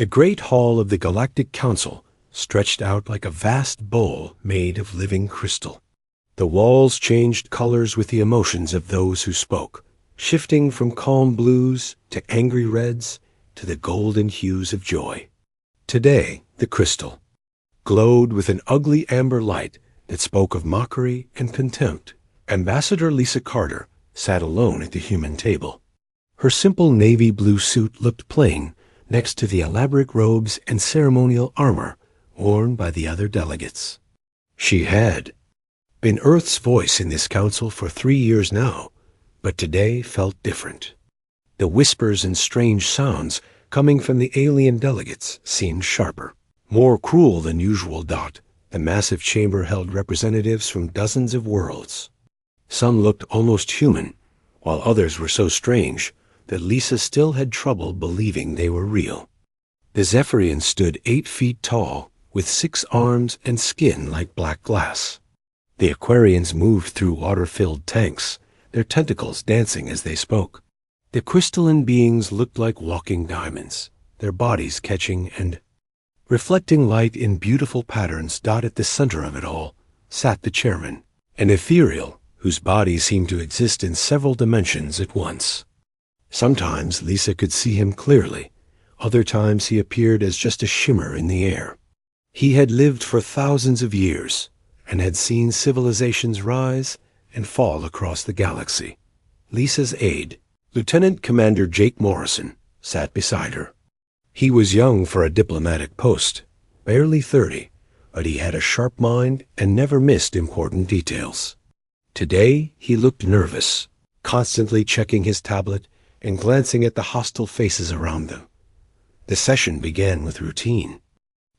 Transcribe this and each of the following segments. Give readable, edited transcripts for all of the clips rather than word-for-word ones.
The great hall of the Galactic Council stretched out like a vast bowl made of living crystal. The walls changed colors with the emotions of those who spoke, shifting from calm blues to angry reds to the golden hues of joy. Today, the crystal glowed with an ugly amber light that spoke of mockery and contempt. Ambassador Lisa Carter sat alone at the human table. Her simple navy blue suit looked plain next to the elaborate robes and ceremonial armor worn by the other delegates. She had been Earth's voice in this council for 3 years now, but today felt different. The whispers and strange sounds coming from the alien delegates seemed sharper, more cruel than usual. The massive chamber held representatives from dozens of worlds. Some looked almost human, while others were so strange that Lisa still had trouble believing they were real. The Zephyrians stood 8 feet tall, with 6 arms and skin like black glass. The Aquarians moved through water-filled tanks, their tentacles dancing as they spoke. The crystalline beings looked like walking diamonds, their bodies catching and reflecting light in beautiful patterns. At the center of it all sat the chairman, an ethereal whose body seemed to exist in several dimensions at once. Sometimes Lisa could see him clearly, other times he appeared as just a shimmer in the air. He had lived for thousands of years and had seen civilizations rise and fall across the galaxy. Lisa's aide, Lieutenant Commander Jake Morrison, sat beside her. He was young for a diplomatic post, barely 30, but he had a sharp mind and never missed important details. Today he looked nervous, constantly checking his tablet and glancing at the hostile faces around them. The session began with routine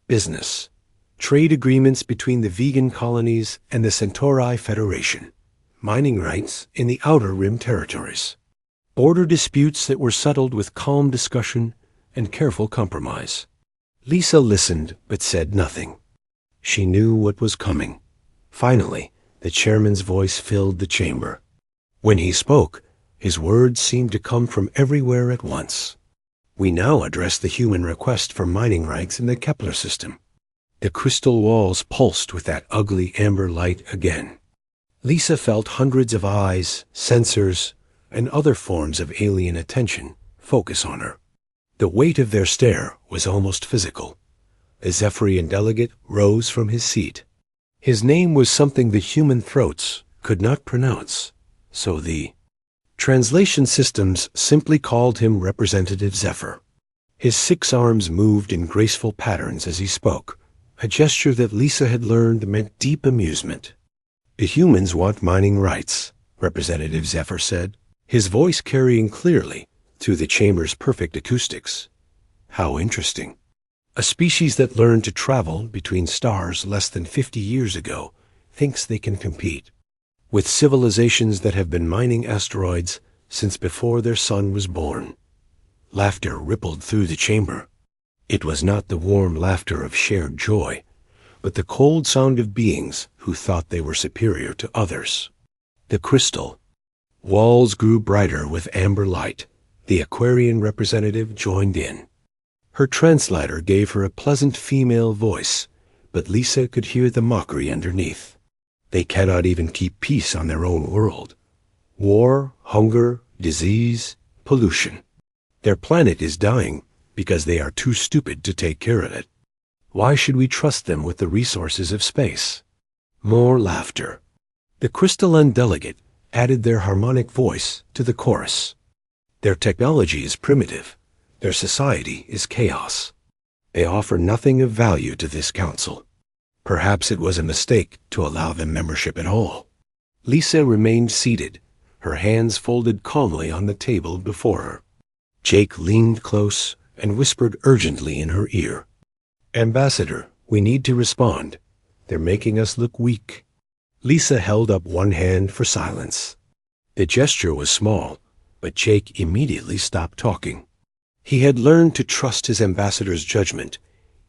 business, trade agreements between the vegan colonies and the Centauri Federation, mining rights in the Outer Rim territories, border disputes that were settled with calm discussion and careful compromise. Lisa listened but said nothing. She knew what was coming. Finally, the chairman's voice filled the chamber. When he spoke, his words seemed to come from everywhere at once. We now address the human request for mining rights in the Kepler system. The crystal walls pulsed with that ugly amber light again. Lisa felt hundreds of eyes, sensors, and other forms of alien attention focus on her. The weight of their stare was almost physical. A Zephyrian delegate rose from his seat. His name was something the human throats could not pronounce, so the translation systems simply called him Representative Zephyr. His 6 arms moved in graceful patterns as he spoke, a gesture that Lisa had learned meant deep amusement. The humans want mining rights, Representative Zephyr said, his voice carrying clearly through the chamber's perfect acoustics. How interesting. A species that learned to travel between stars less than 50 years ago thinks they can compete with civilizations that have been mining asteroids since before their sun was born. Laughter rippled through the chamber. It was not the warm laughter of shared joy, but the cold sound of beings who thought they were superior to others. The crystal walls grew brighter with amber light. The Aquarian representative joined in. Her translator gave her a pleasant female voice, but Lisa could hear the mockery underneath. They cannot even keep peace on their own world. War, hunger, disease, pollution. Their planet is dying because they are too stupid to take care of it. Why should we trust them with the resources of space? More laughter. The crystalline delegate added their harmonic voice to the chorus. Their technology is primitive. Their society is chaos. They offer nothing of value to this council. Perhaps it was a mistake to allow them membership at all. Lisa remained seated, her hands folded calmly on the table before her. Jake leaned close and whispered urgently in her ear. Ambassador, we need to respond. They're making us look weak. Lisa held up one hand for silence. The gesture was small, but Jake immediately stopped talking. He had learned to trust his ambassador's judgment,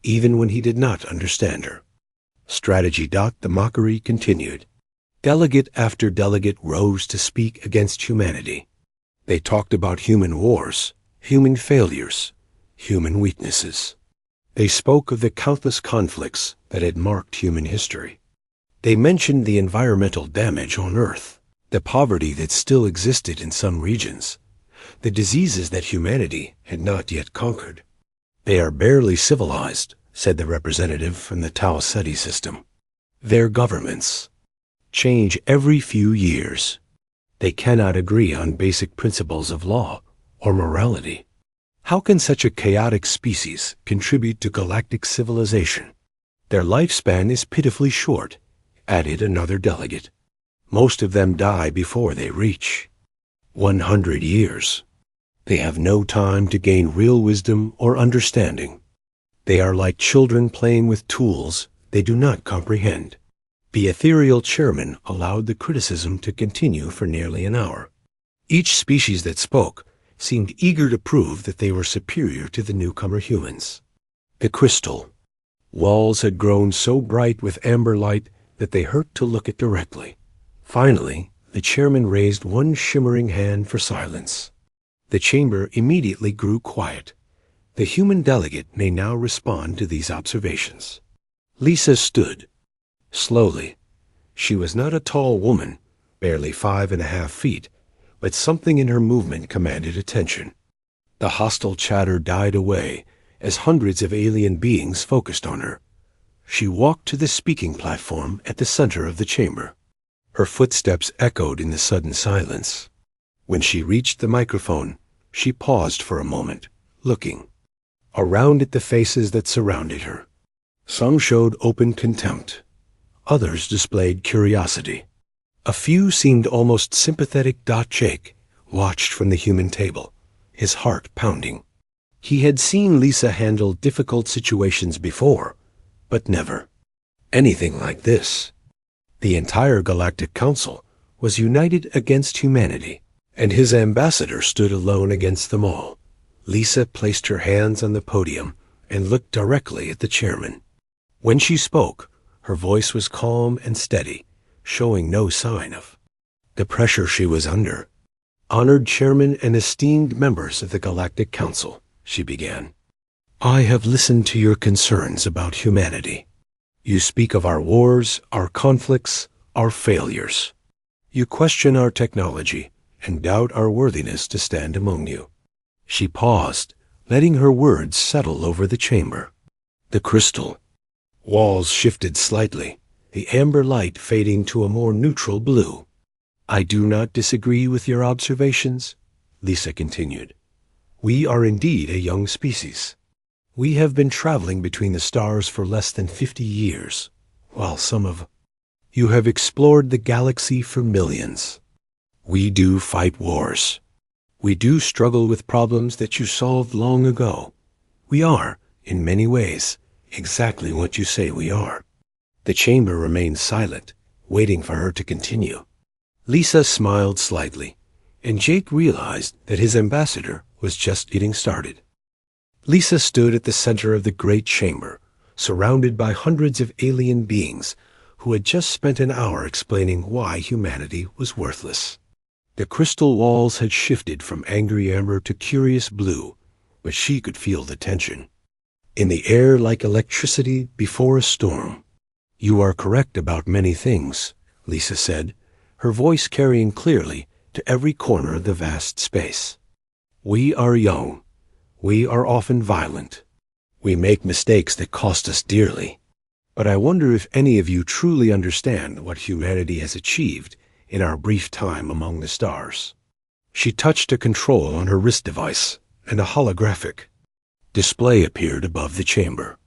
even when he did not understand her. Strategy. The mockery continued. Delegate after delegate rose to speak against humanity. They talked about human wars, human failures, human weaknesses. They spoke of the countless conflicts that had marked human history. They mentioned the environmental damage on Earth, the poverty that still existed in some regions, the diseases that humanity had not yet conquered. "They are barely civilized," said the representative from the Tau Ceti system. "Their governments change every few years. They cannot agree on basic principles of law or morality. How can such a chaotic species contribute to galactic civilization? Their lifespan is pitifully short," added another delegate. "Most of them die before they reach 100 years. They have no time to gain real wisdom or understanding. They are like children playing with tools they do not comprehend." The ethereal chairman allowed the criticism to continue for nearly an hour. Each species that spoke seemed eager to prove that they were superior to the newcomer humans. The crystal walls had grown so bright with amber light that they hurt to look at directly. Finally, the chairman raised one shimmering hand for silence. The chamber immediately grew quiet. The human delegate may now respond to these observations. Lisa stood. Slowly. She was not a tall woman, barely 5.5 feet, but something in her movement commanded attention. The hostile chatter died away as hundreds of alien beings focused on her. She walked to the speaking platform at the center of the chamber. Her footsteps echoed in the sudden silence. When she reached the microphone, she paused for a moment, looking around at the faces that surrounded her. Some showed open contempt. Others displayed curiosity. A few seemed almost sympathetic. Jake watched from the human table, his heart pounding. He had seen Lisa handle difficult situations before, but never anything like this. The entire Galactic Council was united against humanity, and his ambassador stood alone against them all. Lisa placed her hands on the podium and looked directly at the chairman. When she spoke, her voice was calm and steady, showing no sign of the pressure she was under. "Honored Chairman and esteemed members of the Galactic Council," she began, "I have listened to your concerns about humanity. You speak of our wars, our conflicts, our failures. You question our technology and doubt our worthiness to stand among you." She paused, letting her words settle over the chamber. The crystal walls shifted slightly, the amber light fading to a more neutral blue. "I do not disagree with your observations," Lisa continued. "We are indeed a young species. We have been traveling between the stars for less than 50 years, while some of you have explored the galaxy for millions. We do fight wars. We do struggle with problems that you solved long ago. We are, in many ways, exactly what you say we are." The chamber remained silent, waiting for her to continue. Lisa smiled slightly, and Jake realized that his ambassador was just getting started. Lisa stood at the center of the great chamber, surrounded by hundreds of alien beings who had just spent an hour explaining why humanity was worthless. The crystal walls had shifted from angry amber to curious blue, but she could feel the tension in the air like electricity before a storm. "You are correct about many things," Lisa said, her voice carrying clearly to every corner of the vast space. "We are young. We are often violent. We make mistakes that cost us dearly. But I wonder if any of you truly understand what humanity has achieved in our brief time among the stars." She touched a control on her wrist device, and a holographic display appeared above the chamber.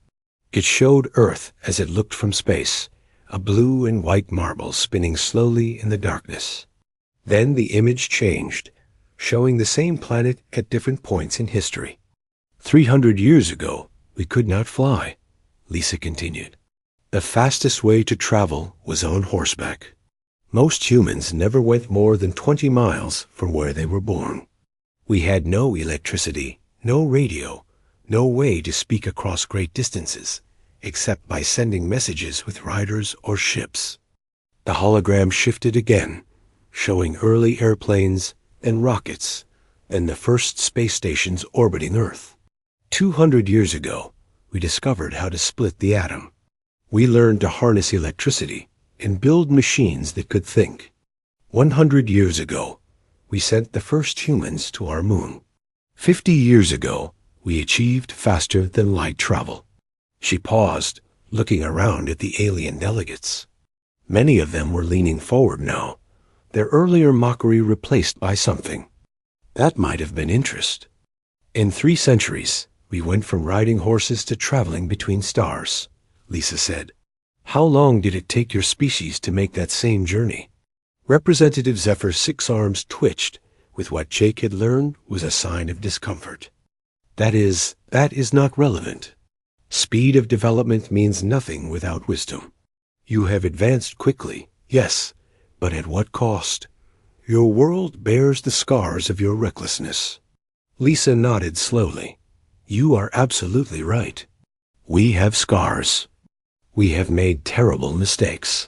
It showed Earth as it looked from space, a blue and white marble spinning slowly in the darkness. Then the image changed, showing the same planet at different points in history. 300 years ago, we could not fly," Lisa continued. "The fastest way to travel was on horseback. Most humans never went more than 20 miles from where they were born. We had no electricity, no radio, no way to speak across great distances, except by sending messages with riders or ships." The hologram shifted again, showing early airplanes and rockets, and the first space stations orbiting Earth. 200 years ago, we discovered how to split the atom. We learned to harness electricity and build machines that could think. 100 years ago, we sent the first humans to our moon. 50 years ago, we achieved faster than light travel. She paused, looking around at the alien delegates. Many of them were leaning forward now, their earlier mockery replaced by something. That might have been interest. In 3 centuries, we went from riding horses to traveling between stars, Lisa said. How long did it take your species to make that same journey? Representative Zephyr's 6 arms twitched with what Jake had learned was a sign of discomfort. That is not relevant. Speed of development means nothing without wisdom. You have advanced quickly, yes, but at what cost? Your world bears the scars of your recklessness. Lisa nodded slowly. You are absolutely right. We have scars. We have made terrible mistakes.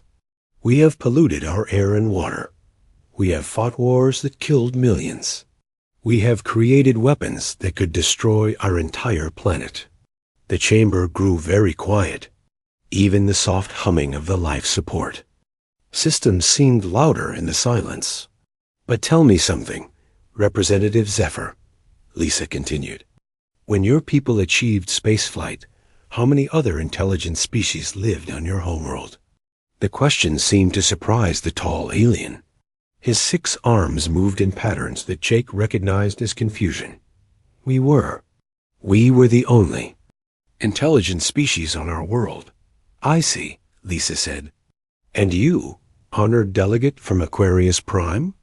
We have polluted our air and water. We have fought wars that killed millions. We have created weapons that could destroy our entire planet. The chamber grew very quiet, even the soft humming of the life support. Systems seemed louder in the silence. But tell me something, Representative Zephyr, Lisa continued. When your people achieved spaceflight, how many other intelligent species lived on your homeworld? The question seemed to surprise the tall alien. His 6 arms moved in patterns that Jake recognized as confusion. We were the only intelligent species on our world. I see, Lisa said. And you, honored delegate from Aquarius Prime?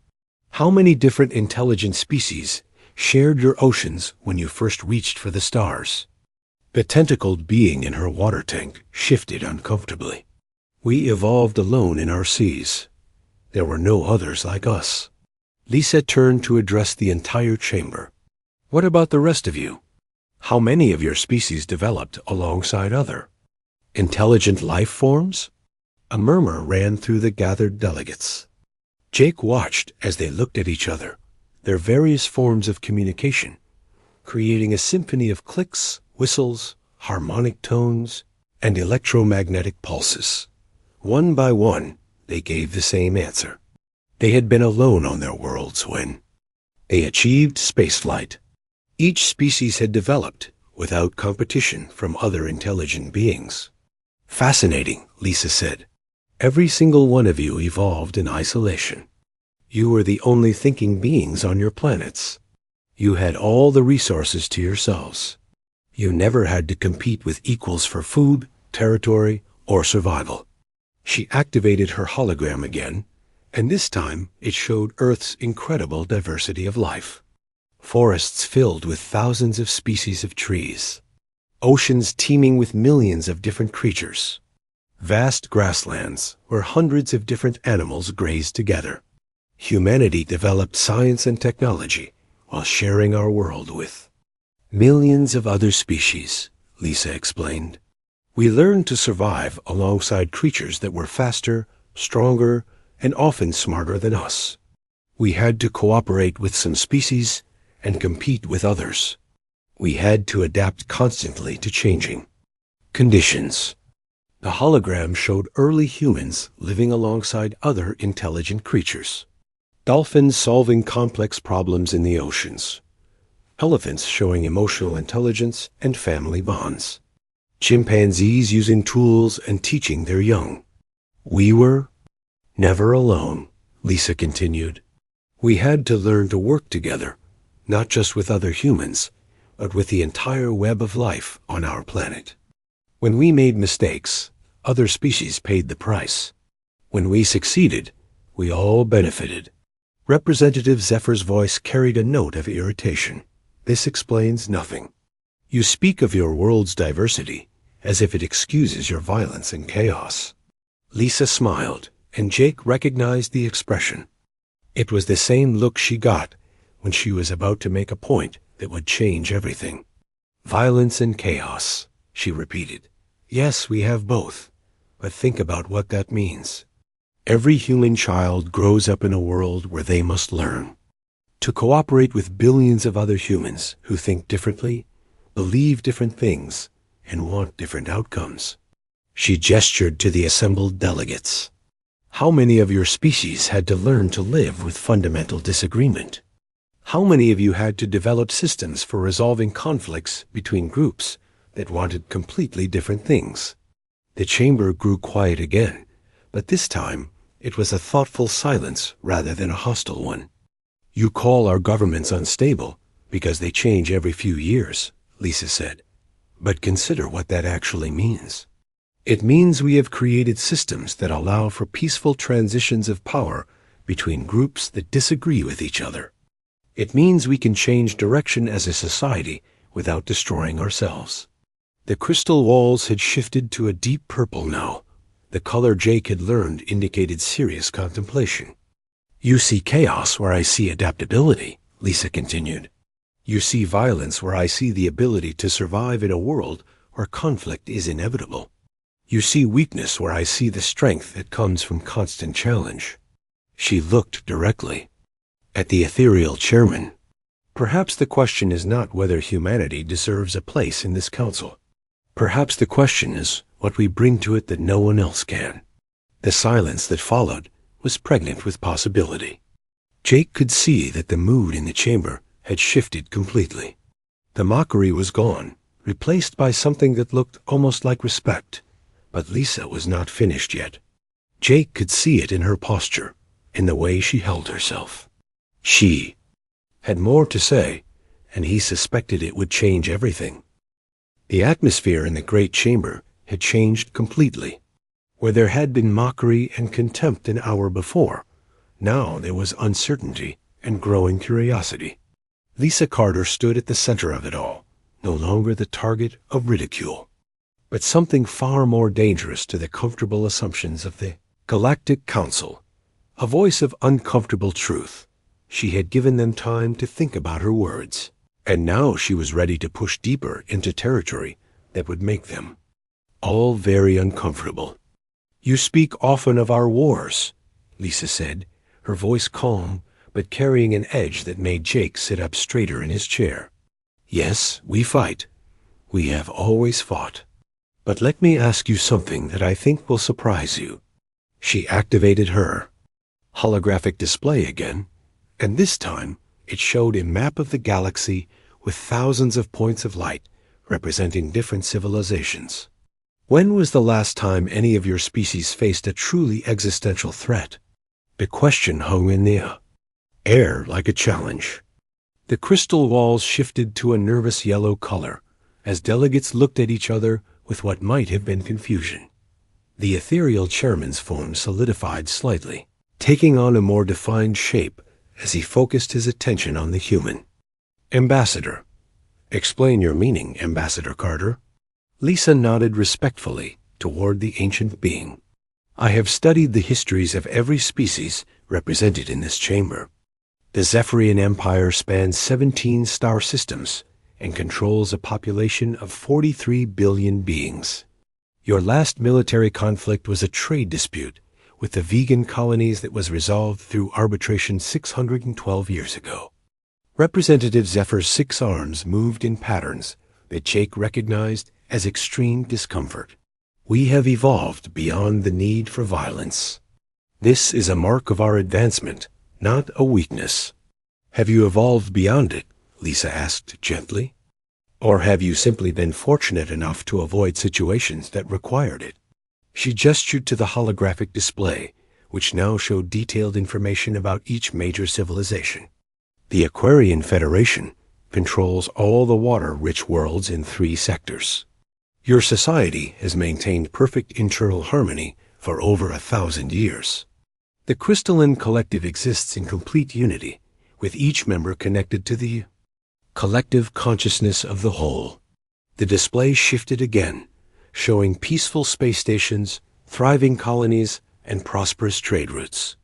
How many different intelligent species shared your oceans when you first reached for the stars? The tentacled being in her water tank shifted uncomfortably. We evolved alone in our seas. There were no others like us. Lisa turned to address the entire chamber. What about the rest of you? How many of your species developed alongside other intelligent life forms? A murmur ran through the gathered delegates. Jake watched as they looked at each other, their various forms of communication, creating a symphony of clicks, whistles, harmonic tones, and electromagnetic pulses. One by one, they gave the same answer. They had been alone on their worlds when they achieved spaceflight. Each species had developed without competition from other intelligent beings. Fascinating, Lisa said. Every single one of you evolved in isolation. You were the only thinking beings on your planets. You had all the resources to yourselves. You never had to compete with equals for food, territory, or survival. She activated her hologram again, and this time it showed Earth's incredible diversity of life. Forests filled with thousands of species of trees. Oceans teeming with millions of different creatures. Vast grasslands where hundreds of different animals grazed together. Humanity developed science and technology while sharing our world with millions of other species, Lisa explained. We learned to survive alongside creatures that were faster, stronger, and often smarter than us. We had to cooperate with some species and compete with others. We had to adapt constantly to changing conditions. The hologram showed early humans living alongside other intelligent creatures. Dolphins solving complex problems in the oceans. Elephants showing emotional intelligence and family bonds. Chimpanzees using tools and teaching their young. We were never alone, Lisa continued. We had to learn to work together, not just with other humans, but with the entire web of life on our planet. When we made mistakes, other species paid the price. When we succeeded, we all benefited. Representative Zephyr's voice carried a note of irritation. This explains nothing. You speak of your world's diversity as if it excuses your violence and chaos. Lisa smiled, and Jake recognized the expression. It was the same look she got when she was about to make a point that would change everything. Violence and chaos, she repeated. Yes, we have both, but think about what that means. Every human child grows up in a world where they must learn to cooperate with billions of other humans who think differently, believe different things, and want different outcomes. She gestured to the assembled delegates. How many of your species had to learn to live with fundamental disagreement? How many of you had to develop systems for resolving conflicts between groups that wanted completely different things? The chamber grew quiet again, but this time it was a thoughtful silence rather than a hostile one. You call our governments unstable because they change every few years, Lisa said. But consider what that actually means. It means we have created systems that allow for peaceful transitions of power between groups that disagree with each other. It means we can change direction as a society without destroying ourselves. The crystal walls had shifted to a deep purple now. The color Jake had learned indicated serious contemplation. You see chaos where I see adaptability, Lisa continued. You see violence where I see the ability to survive in a world where conflict is inevitable. You see weakness where I see the strength that comes from constant challenge. She looked directly at the ethereal chairman. Perhaps the question is not whether humanity deserves a place in this council. Perhaps the question is what we bring to it that no one else can. The silence that followed was pregnant with possibility. Jake could see that the mood in the chamber had shifted completely. The mockery was gone, replaced by something that looked almost like respect. But Lisa was not finished yet. Jake could see it in her posture, in the way she held herself. She had more to say, and he suspected it would change everything. The atmosphere in the great chamber had changed completely. Where there had been mockery and contempt an hour before, now there was uncertainty and growing curiosity. Lisa Carter stood at the center of it all, no longer the target of ridicule, but something far more dangerous to the comfortable assumptions of the Galactic Council, a voice of uncomfortable truth. She had given them time to think about her words, and now she was ready to push deeper into territory that would make them all very uncomfortable. You speak often of our wars, Lisa said, her voice calm but carrying an edge that made Jake sit up straighter in his chair. Yes, we fight. We have always fought. But let me ask you something that I think will surprise you. She activated her holographic display again, and this time it showed a map of the galaxy with thousands of points of light representing different civilizations. When was the last time any of your species faced a truly existential threat? The question hung in the air like a challenge. The crystal walls shifted to a nervous yellow color as delegates looked at each other with what might have been confusion. The ethereal chairman's form solidified slightly, taking on a more defined shape as he focused his attention on the human. Ambassador. Explain your meaning, Ambassador Carter. Lisa nodded respectfully toward the ancient being. I have studied the histories of every species represented in this chamber. The Zephyrian Empire spans 17 star systems and controls a population of 43 billion beings. Your last military conflict was a trade dispute with the vegan colonies that was resolved through arbitration 612 years ago. Representative Zephyr's 6 arms moved in patterns that Jake recognized as extreme discomfort. We have evolved beyond the need for violence. This is a mark of our advancement, not a weakness. Have you evolved beyond it? Lisa asked gently. Or have you simply been fortunate enough to avoid situations that required it? She gestured to the holographic display, which now showed detailed information about each major civilization. The Aquarian Federation controls all the water-rich worlds in 3 sectors. Your society has maintained perfect internal harmony for over 1,000 years. The crystalline collective exists in complete unity, with each member connected to the collective consciousness of the whole. The display shifted again, showing peaceful space stations, thriving colonies, and prosperous trade routes.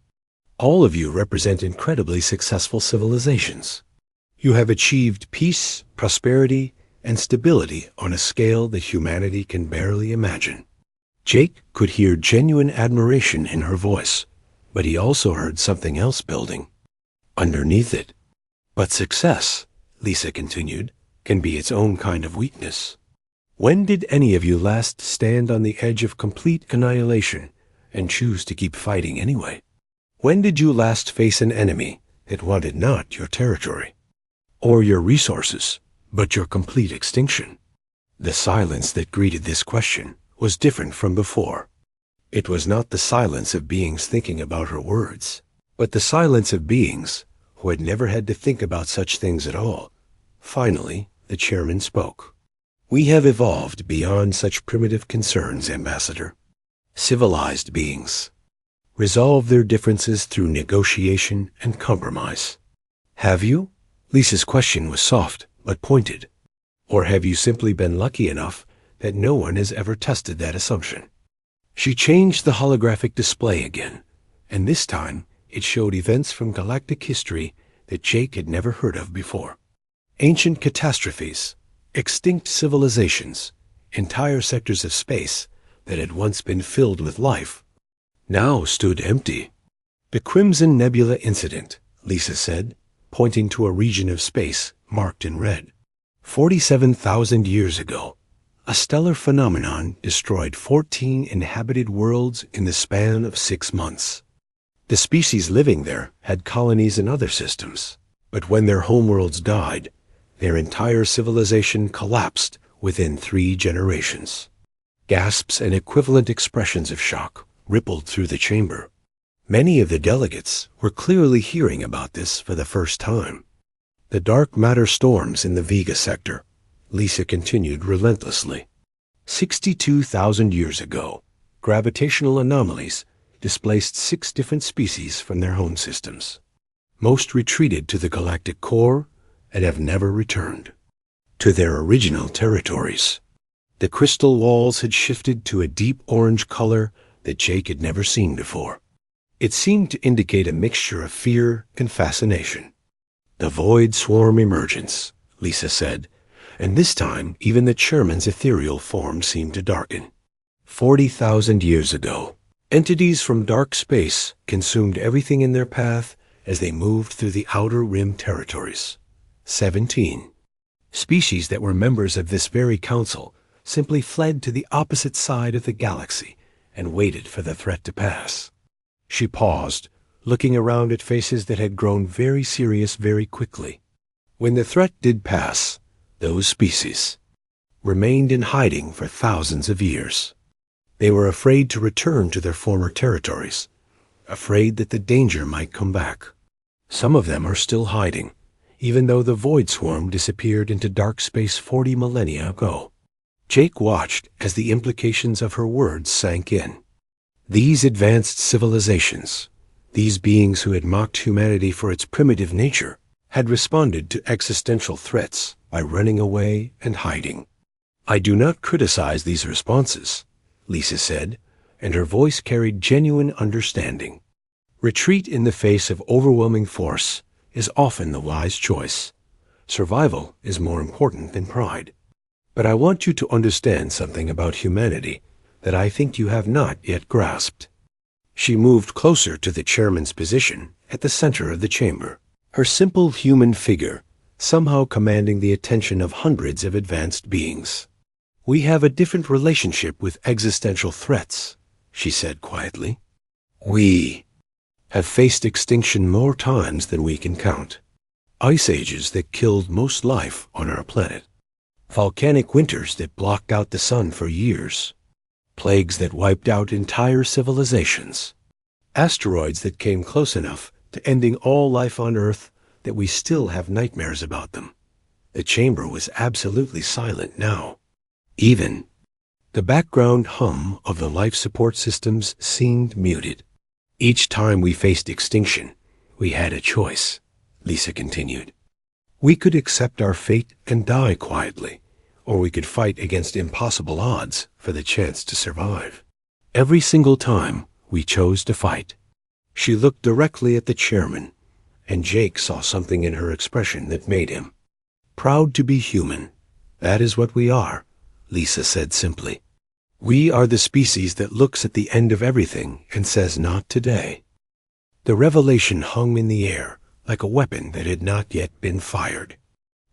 All of you represent incredibly successful civilizations. You have achieved peace, prosperity, and stability on a scale that humanity can barely imagine. Jake could hear genuine admiration in her voice, but he also heard something else building underneath it. But success, Lisa continued, can be its own kind of weakness. When did any of you last stand on the edge of complete annihilation and choose to keep fighting anyway? When did you last face an enemy that wanted not your territory or your resources, but your complete extinction? The silence that greeted this question was different from before. It was not the silence of beings thinking about her words, but the silence of beings who had never had to think about such things at all. Finally, the chairman spoke. We have evolved beyond such primitive concerns, Ambassador. Civilized beings resolve their differences through negotiation and compromise. Have you? Lisa's question was soft but pointed. Or have you simply been lucky enough that no one has ever tested that assumption? She changed the holographic display again, and this time it showed events from galactic history that Jake had never heard of before. Ancient catastrophes, extinct civilizations, entire sectors of space that had once been filled with life, now stood empty. The Crimson Nebula incident, Lisa said, pointing to a region of space marked in red. 47,000 years ago, a stellar phenomenon destroyed 14 inhabited worlds in the span of 6 months. The species living there had colonies in other systems, but when their homeworlds died, their entire civilization collapsed within 3 generations. Gasps and equivalent expressions of shock rippled through the chamber. Many of the delegates were clearly hearing about this for the first time. The dark matter storms in the Vega sector, Lisa continued relentlessly. 62,000 years ago, gravitational anomalies displaced 6 different species from their home systems. Most retreated to the galactic core and have never returned to their original territories. The crystal walls had shifted to a deep orange color that Jake had never seen before. It seemed to indicate a mixture of fear and fascination. The void swarm emergence, Lisa said, and this time even the chairman's ethereal form seemed to darken. 40,000 years ago, entities from dark space consumed everything in their path as they moved through the outer rim territories. 17. Species that were members of this very council simply fled to the opposite side of the galaxy and waited for the threat to pass. She paused, looking around at faces that had grown very serious very quickly. When the threat did pass, those species remained in hiding for thousands of years. They were afraid to return to their former territories, afraid that the danger might come back. Some of them are still hiding, even though the void swarm disappeared into dark space 40 millennia ago. Jake watched as the implications of her words sank in. These advanced civilizations, these beings who had mocked humanity for its primitive nature, had responded to existential threats by running away and hiding. I do not criticize these responses, Lisa said, and her voice carried genuine understanding. Retreat in the face of overwhelming force is often the wise choice. Survival is more important than pride. But I want you to understand something about humanity that I think you have not yet grasped. She moved closer to the chairman's position at the center of the chamber, her simple human figure somehow commanding the attention of hundreds of advanced beings. We have a different relationship with existential threats, she said quietly. We have faced extinction more times than we can count. Ice ages that killed most life on our planet. Volcanic winters that blocked out the sun for years. Plagues that wiped out entire civilizations. Asteroids that came close enough to ending all life on Earth that we still have nightmares about them. The chamber was absolutely silent now. Even the background hum of the life support systems seemed muted. Each time we faced extinction, we had a choice, Lisa continued. We could accept our fate and die quietly, or we could fight against impossible odds for the chance to survive. Every single time, we chose to fight. She looked directly at the chairman, and Jake saw something in her expression that made him proud to be human. That is what we are, Lisa said simply. We are the species that looks at the end of everything and says, not today. The revelation hung in the air like a weapon that had not yet been fired.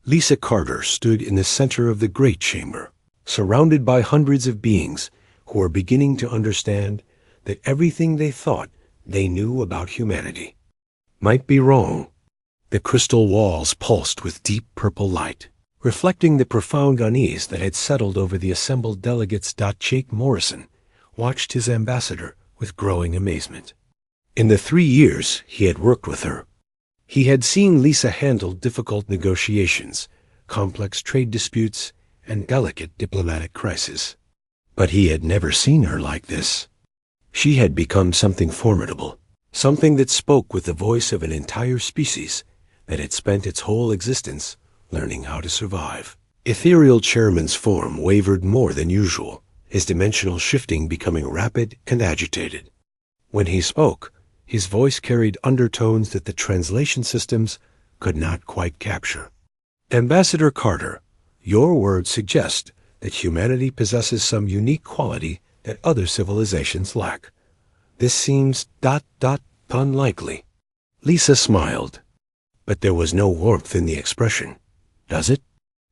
Lisa Carter stood in the center of the great chamber, surrounded by hundreds of beings who were beginning to understand that everything they thought they knew about humanity might be wrong. The crystal walls pulsed with deep purple light, reflecting the profound unease that had settled over the assembled delegates. Jake Morrison watched his ambassador with growing amazement. In the 3 years he had worked with her, he had seen Lisa handle difficult negotiations, complex trade disputes, and delicate diplomatic crises. But he had never seen her like this. She had become something formidable, something that spoke with the voice of an entire species that had spent its whole existence learning how to survive. Ethereal Chairman's form wavered more than usual, his dimensional shifting becoming rapid and agitated. When he spoke, his voice carried undertones that the translation systems could not quite capture. Ambassador Carter, your words suggest that humanity possesses some unique quality that other civilizations lack. This seems ... unlikely. Lisa smiled, but there was no warmth in the expression. Does it?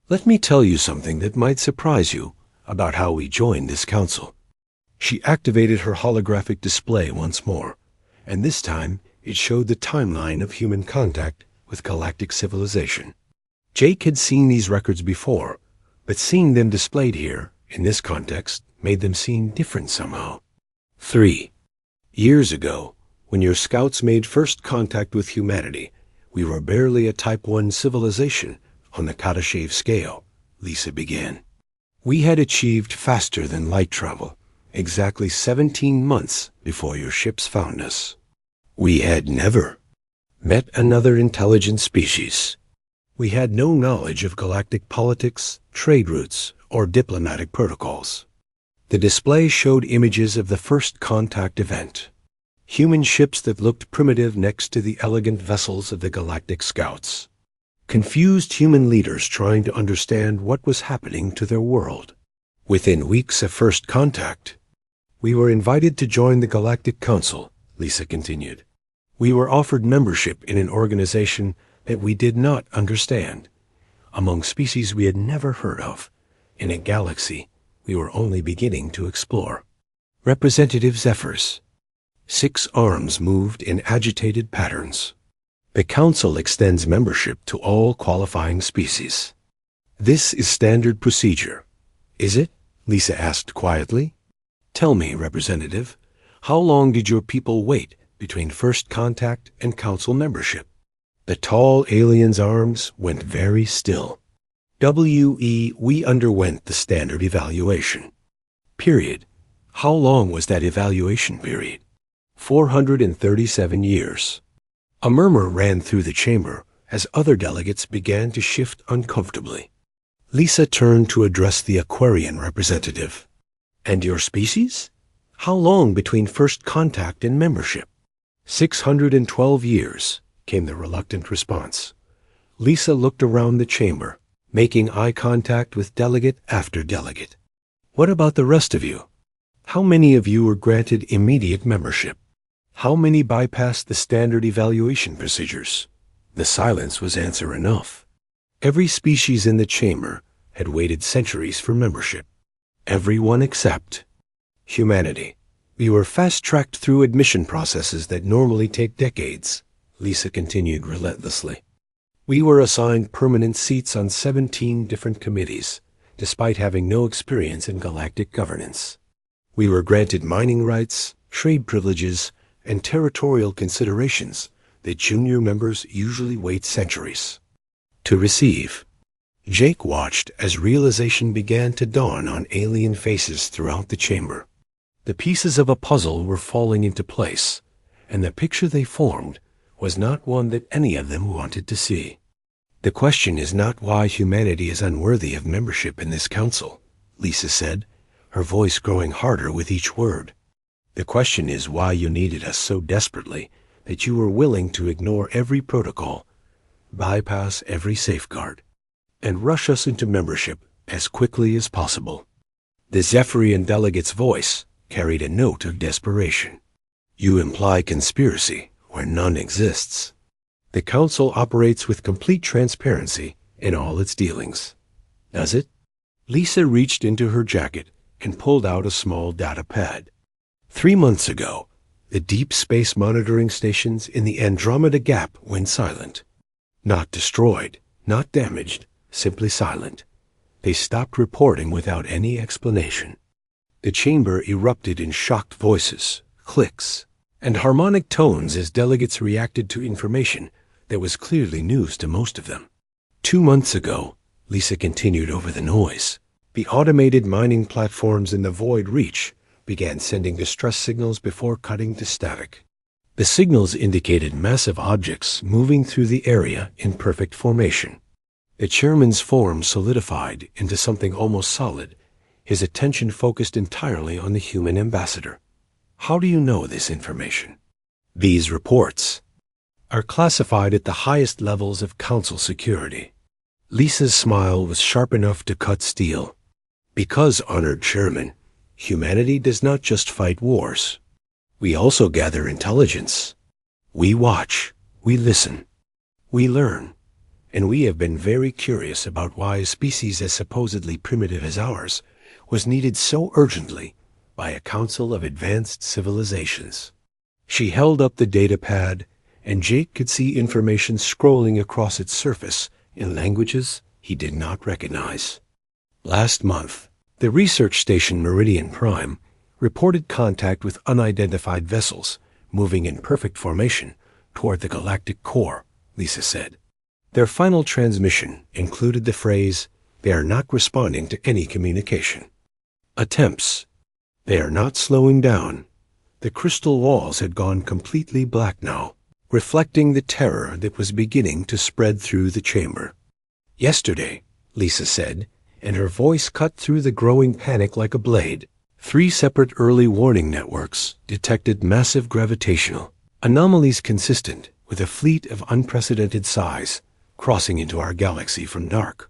Let me tell you something that might surprise you about how we joined this council. She activated her holographic display once more, and this time it showed the timeline of human contact with galactic civilization. Jake had seen these records before, but seeing them displayed here, in this context, made them seem different somehow. 3 years ago, when your scouts made first contact with humanity, we were barely a Type 1 civilization on the Kardashev scale, Lisa began. We had achieved faster than light travel, exactly 17 months before your ships found us. We had never met another intelligent species. We had no knowledge of galactic politics, trade routes, or diplomatic protocols. The display showed images of the first contact event. Human ships that looked primitive next to the elegant vessels of the galactic scouts. Confused human leaders trying to understand what was happening to their world. Within weeks of first contact, we were invited to join the Galactic Council, Lisa continued. We were offered membership in an organization that we did not understand, among species we had never heard of, in a galaxy we were only beginning to explore. Representative Zephyrs. 6 arms moved in agitated patterns. The Council extends membership to all qualifying species. This is standard procedure. Is it? Lisa asked quietly. Tell me, Representative, how long did your people wait between first contact and Council membership? The tall alien's arms went very still. We underwent the standard evaluation. Period. How long was that evaluation period? 437 years. A murmur ran through the chamber as other delegates began to shift uncomfortably. Lisa turned to address the Aquarian representative. And your species? How long between first contact and membership? 612 years, came the reluctant response. Lisa looked around the chamber, making eye contact with delegate after delegate. What about the rest of you? How many of you were granted immediate membership? How many bypassed the standard evaluation procedures? The silence was answer enough. Every species in the chamber had waited centuries for membership. Everyone except humanity. We were fast-tracked through admission processes that normally take decades, Lisa continued relentlessly. We were assigned permanent seats on 17 different committees, despite having no experience in galactic governance. We were granted mining rights, trade privileges, and territorial considerations that junior members usually wait centuries to receive. Jake watched as realization began to dawn on alien faces throughout the chamber. The pieces of a puzzle were falling into place, and the picture they formed was not one that any of them wanted to see. The question is not why humanity is unworthy of membership in this council, Lisa said, her voice growing harder with each word. The question is why you needed us so desperately that you were willing to ignore every protocol, bypass every safeguard, and rush us into membership as quickly as possible. The Zephyrian delegate's voice carried a note of desperation. You imply conspiracy where none exists. The Council operates with complete transparency in all its dealings. Does it? Lisa reached into her jacket and pulled out a small data pad. 3 months ago, the deep space monitoring stations in the Andromeda Gap went silent. Not destroyed, not damaged, simply silent. They stopped reporting without any explanation. The chamber erupted in shocked voices, clicks, and harmonic tones as delegates reacted to information that was clearly news to most of them. 2 months ago, Lisa continued over the noise. The automated mining platforms in the Void Reach began sending distress signals before cutting to static. The signals indicated massive objects moving through the area in perfect formation. The chairman's form solidified into something almost solid, his attention focused entirely on the human ambassador. How do you know this information? These reports are classified at the highest levels of council security. Lisa's smile was sharp enough to cut steel. Because, honored chairman, humanity does not just fight wars. We also gather intelligence. We watch, we listen, we learn, and we have been very curious about why a species as supposedly primitive as ours was needed so urgently by a council of advanced civilizations. She held up the data pad, and Jake could see information scrolling across its surface in languages he did not recognize. Last month, the research station Meridian Prime reported contact with unidentified vessels moving in perfect formation toward the galactic core, Lisa said. Their final transmission included the phrase, "They are not responding to any communication." Attempts. They are not slowing down. The crystal walls had gone completely black now, reflecting the terror that was beginning to spread through the chamber. Yesterday, Lisa said, and her voice cut through the growing panic like a blade. 3 separate early warning networks detected massive gravitational anomalies consistent with a fleet of unprecedented size crossing into our galaxy from dark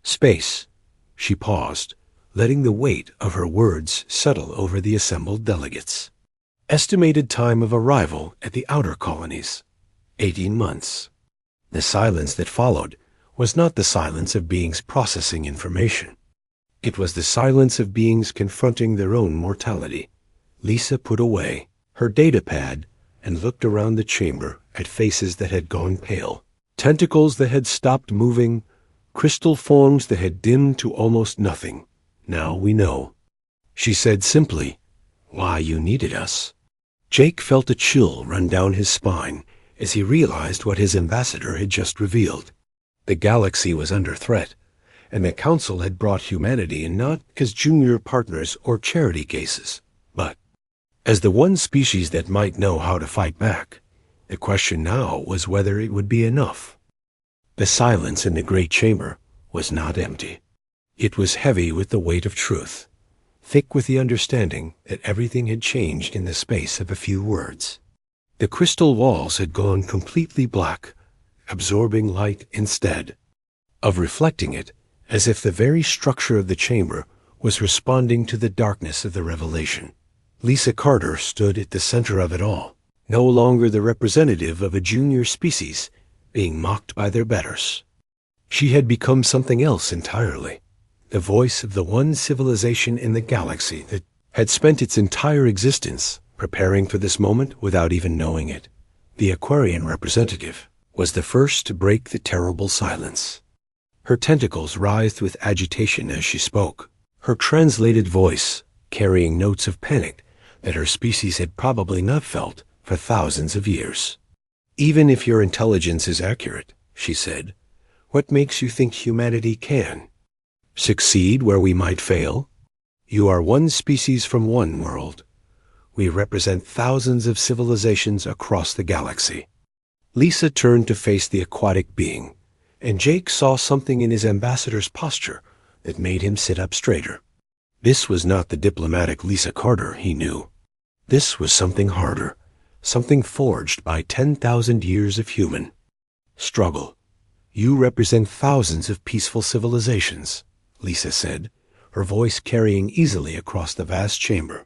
space. She paused, letting the weight of her words settle over the assembled delegates. Estimated time of arrival at the outer colonies, 18 months. The silence that followed was not the silence of beings processing information. It was the silence of beings confronting their own mortality. Lisa put away her data pad and looked around the chamber at faces that had gone pale, tentacles that had stopped moving, crystal forms that had dimmed to almost nothing. Now we know. She said simply, "Why you needed us." Jake felt a chill run down his spine as he realized what his ambassador had just revealed. The galaxy was under threat, and the council had brought humanity in not as junior partners or charity cases, but as the one species that might know how to fight back. The question now was whether it would be enough. The silence in the great chamber was not empty. It was heavy with the weight of truth, thick with the understanding that everything had changed in the space of a few words. The crystal walls had gone completely black, absorbing light instead of reflecting it, as if the very structure of the chamber was responding to the darkness of the revelation. Lisa Carter stood at the center of it all, no longer the representative of a junior species being mocked by their betters. She had become something else entirely, the voice of the one civilization in the galaxy that had spent its entire existence preparing for this moment without even knowing it. The Aquarian representative was the first to break the terrible silence. Her tentacles writhed with agitation as she spoke, her translated voice carrying notes of panic that her species had probably not felt for thousands of years. "Even if your intelligence is accurate," she said, "what makes you think humanity can succeed where we might fail? You are one species from one world. We represent thousands of civilizations across the galaxy." Lisa turned to face the aquatic being, and Jake saw something in his ambassador's posture that made him sit up straighter. This was not the diplomatic Lisa Carter he knew. This was something harder, something forged by 10,000 years of human struggle. "You represent thousands of peaceful civilizations," Lisa said, her voice carrying easily across the vast chamber.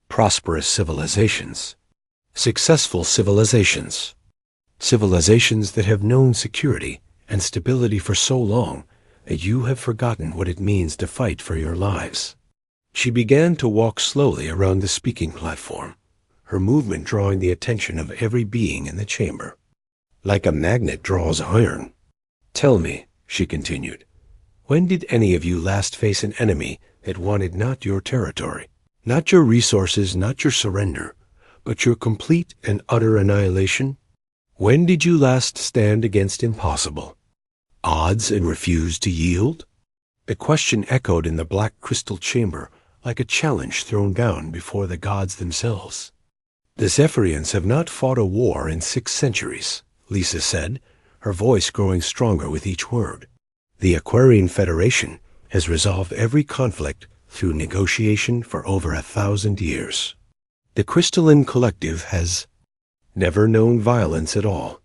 "Prosperous civilizations. Successful civilizations. Civilizations that have known security and stability for so long and you have forgotten what it means to fight for your lives." She began to walk slowly around the speaking platform, her movement drawing the attention of every being in the chamber. Like a magnet draws iron. "Tell me," she continued, "when did any of you last face an enemy that wanted not your territory, not your resources, not your surrender, but your complete and utter annihilation? When did you last stand against impossible odds and refuse to yield?" The question echoed in the black crystal chamber like a challenge thrown down before the gods themselves. "The Zephyrians have not fought a war in 6 centuries, Lisa said, her voice growing stronger with each word. "The Aquarian Federation has resolved every conflict through negotiation for over 1,000 years. The Crystalline Collective has never known violence at all."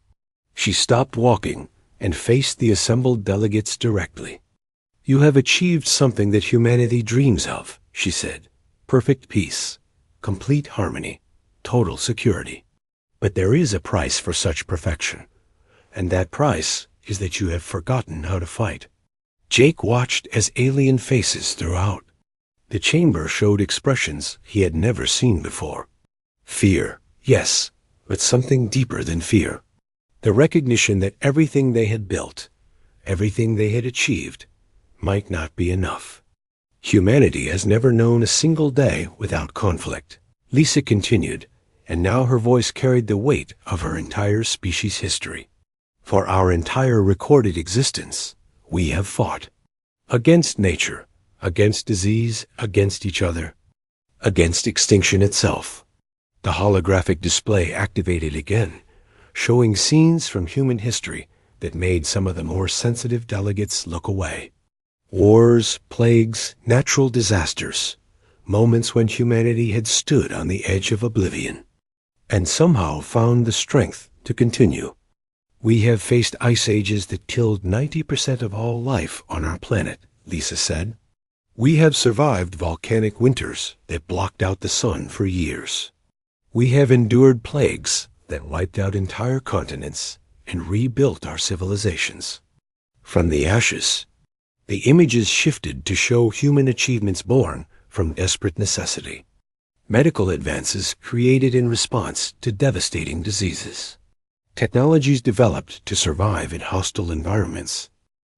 She stopped walking and faced the assembled delegates directly. "You have achieved something that humanity dreams of," she said. "Perfect peace, complete harmony, total security. But there is a price for such perfection, and that price is that you have forgotten how to fight." Jake watched as alien faces throughout. The chamber showed expressions he had never seen before. Fear, yes, but something deeper than fear. The recognition that everything they had built, everything they had achieved, might not be enough. Humanity has never known a single day without conflict. Lisa continued, and now her voice carried the weight of her entire species' history. For our entire recorded existence, we have fought. Against nature, against disease, against each other, against extinction itself. The holographic display activated again, showing scenes from human history that made some of the more sensitive delegates look away. Wars, plagues, natural disasters, moments when humanity had stood on the edge of oblivion, and somehow found the strength to continue. We have faced ice ages that killed 90% of all life on our planet, Lisa said. We have survived volcanic winters that blocked out the sun for years. We have endured plagues that wiped out entire continents and rebuilt our civilizations. From the ashes, the images shifted to show human achievements born from desperate necessity. Medical advances created in response to devastating diseases. Technologies developed to survive in hostile environments.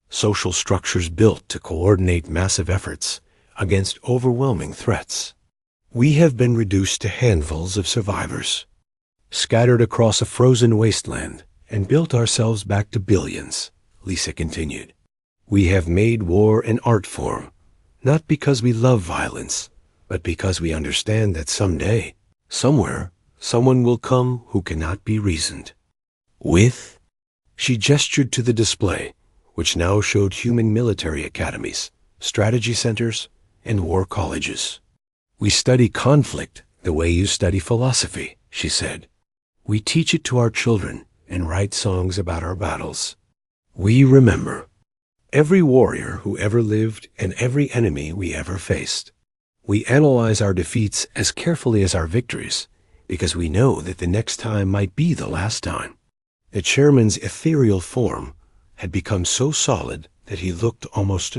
Social structures built to coordinate massive efforts against overwhelming threats. We have been reduced to handfuls of survivors, scattered across a frozen wasteland, and built ourselves back to billions, Lisa continued. We have made war an art form, not because we love violence, but because we understand that someday, somewhere, someone will come who cannot be reasoned with. She gestured to the display, which now showed human military academies, strategy centers, and war colleges. We study conflict the way you study philosophy, she said. We teach it to our children and write songs about our battles. We remember every warrior who ever lived and every enemy we ever faced. We analyze our defeats as carefully as our victories because we know that the next time might be the last time. The chairman's ethereal form had become so solid that he looked almost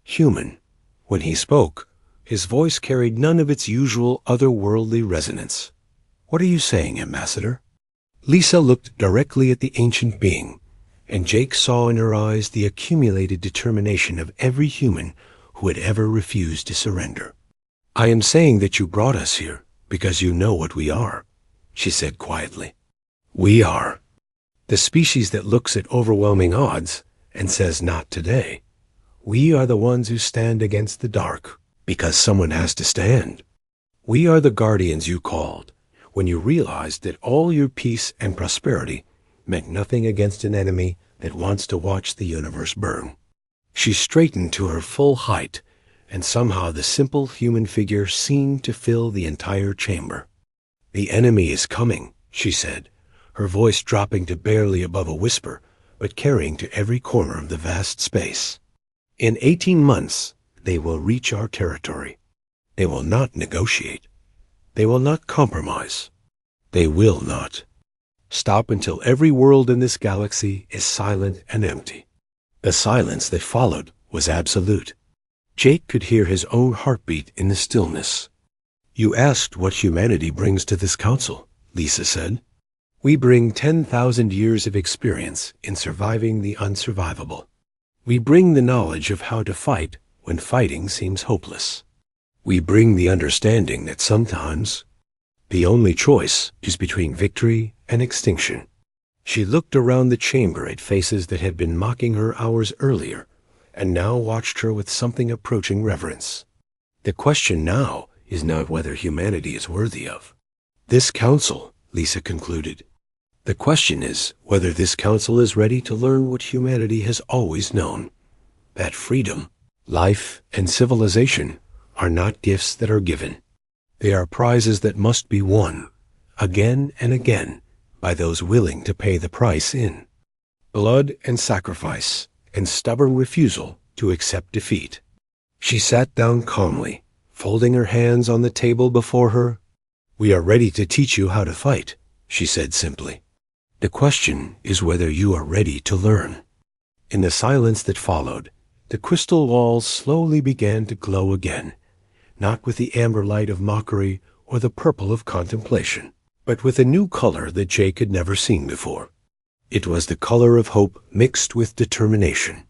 human. When he spoke, his voice carried none of its usual otherworldly resonance. What are you saying, Ambassador? Lisa looked directly at the ancient being, and Jake saw in her eyes the accumulated determination of every human who had ever refused to surrender. I am saying that you brought us here because you know what we are, she said quietly. We are the species that looks at overwhelming odds and says not today. We are the ones who stand against the dark because someone has to stand. We are the guardians you called when you realized that all your peace and prosperity meant nothing against an enemy that wants to watch the universe burn. She straightened to her full height, and somehow the simple human figure seemed to fill the entire chamber. The enemy is coming, she said, her voice dropping to barely above a whisper, but carrying to every corner of the vast space. In 18 months, they will reach our territory. They will not negotiate. They will not compromise. They will not stop until every world in this galaxy is silent and empty. The silence that followed was absolute. Jake could hear his own heartbeat in the stillness. "You asked what humanity brings to this council," Lisa said. "We bring 10,000 years of experience in surviving the unsurvivable. We bring the knowledge of how to fight when fighting seems hopeless. We bring the understanding that sometimes the only choice is between victory and extinction." She looked around the chamber at faces that had been mocking her hours earlier, and now watched her with something approaching reverence. "The question now is not whether humanity is worthy of this council," Lisa concluded. "The question is whether this council is ready to learn what humanity has always known, that freedom, life, and civilization are not gifts that are given. They are prizes that must be won, again and again, by those willing to pay the price in blood and sacrifice and stubborn refusal to accept defeat." She sat down calmly, folding her hands on the table before her. "We are ready to teach you how to fight," she said simply. "The question is whether you are ready to learn." In the silence that followed, the crystal walls slowly began to glow again, not with the amber light of mockery or the purple of contemplation, but with a new color that Jake had never seen before. It was the color of hope mixed with determination,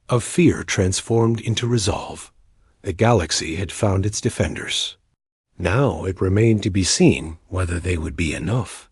of fear transformed into resolve. The galaxy had found its defenders. Now it remained to be seen whether they would be enough.